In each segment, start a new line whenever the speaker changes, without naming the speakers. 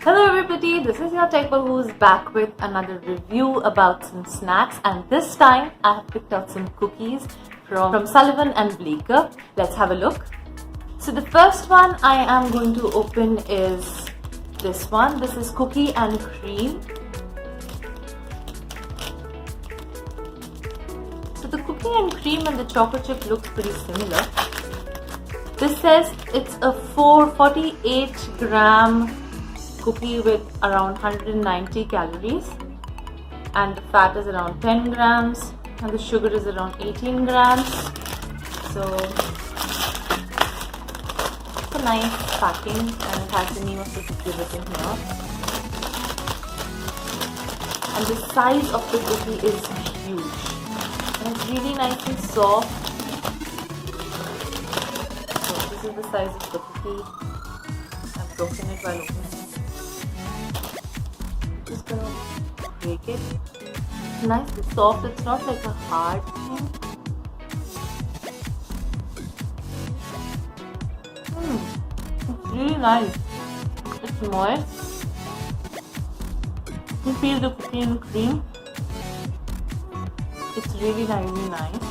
Hello everybody, this is your Typer who's back with another review about some snacks, and this time I have picked out some cookies from Sullivan and Bleecker. Let's have a look. So the first one I am going to open is this one. This is cookie and cream. So the cookie and cream and the chocolate chip looks pretty similar. This says it's a 48 gram cookie with around 190 calories, and the fat is around 10 grams and the sugar is around 18 grams. So it's a nice packing and it has the name of the cookie written here. And the size of the cookie is huge and it's really nice and soft. So this is the size of the cookie. I've broken it while opening it. Just gonna break it. It's nice and soft, it's not like a hard thing. It's really nice. It's moist. You feel the cookie and cream. It's really nice.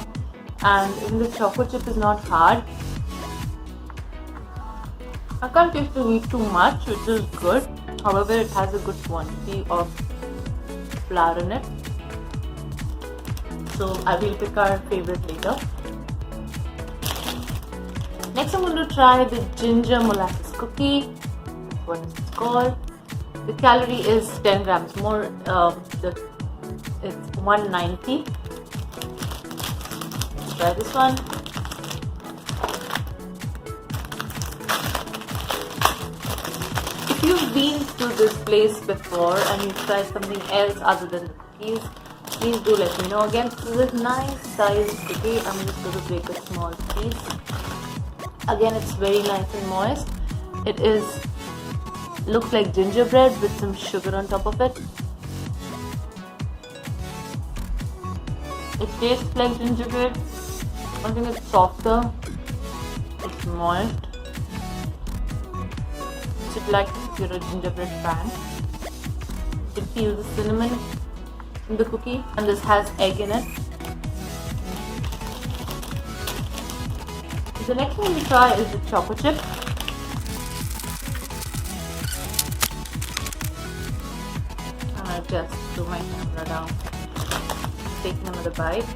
And even the chocolate chip is not hard. I can't taste the wheat too much, which is good. However, it has a good quantity of flour in it. So I will pick our favorite later. Next I'm going to try the ginger molasses cookie. What is it called? The calorie is 10 grams more. It's 190. Let's try this one. If you've been to this place before and you've tried something else other than the cookies, please do let me know. Again, this is a nice sized cookie. I'm just going to break a small piece. Again, it's very nice and moist. It looks like gingerbread with some sugar on top of it. It tastes like gingerbread. I think it's softer. It's moist. It's like if you're a gingerbread fan. You can feel the cinnamon in the cookie, and this has egg in it. The next one we try is the chocolate chip. And I just threw my camera down. Taking another bite.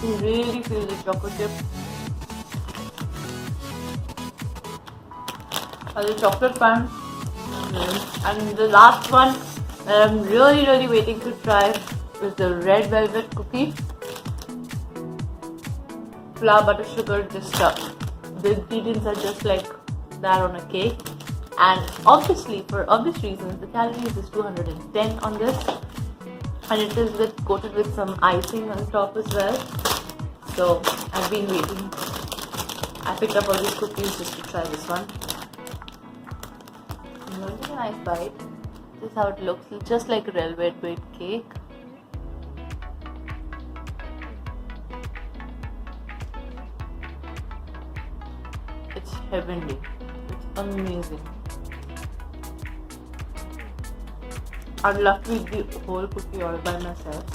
You really feel the chocolate chip. As a chocolate fan. And the last one that I'm really waiting to try is the red velvet cookie. Flour, butter, sugar, just stuff. The ingredients are just like that on a cake. And obviously, for obvious reasons, the calories is 210 on this. And it is coated with some icing on top as well. So I've been waiting. I picked up all these cookies just to try this one. I'm going to take a nice bite. This is how it looks. It's just like a velvet weight cake. It's heavenly. It's amazing. I'd love to eat the whole cookie all by myself.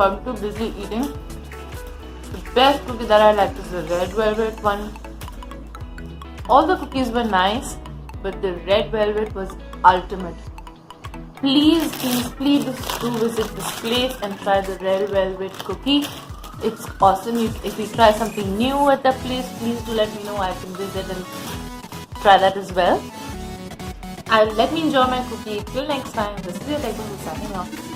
I'm too busy eating. The best cookie that I like is the red velvet one. All the cookies were nice, but the red velvet was ultimate. Please do visit this place and try the red velvet cookie. It's awesome. If you try something new at the place, please do let me know. I can visit and try that as well. And let me enjoy my cookie. Till next time, this is your Typer signing off.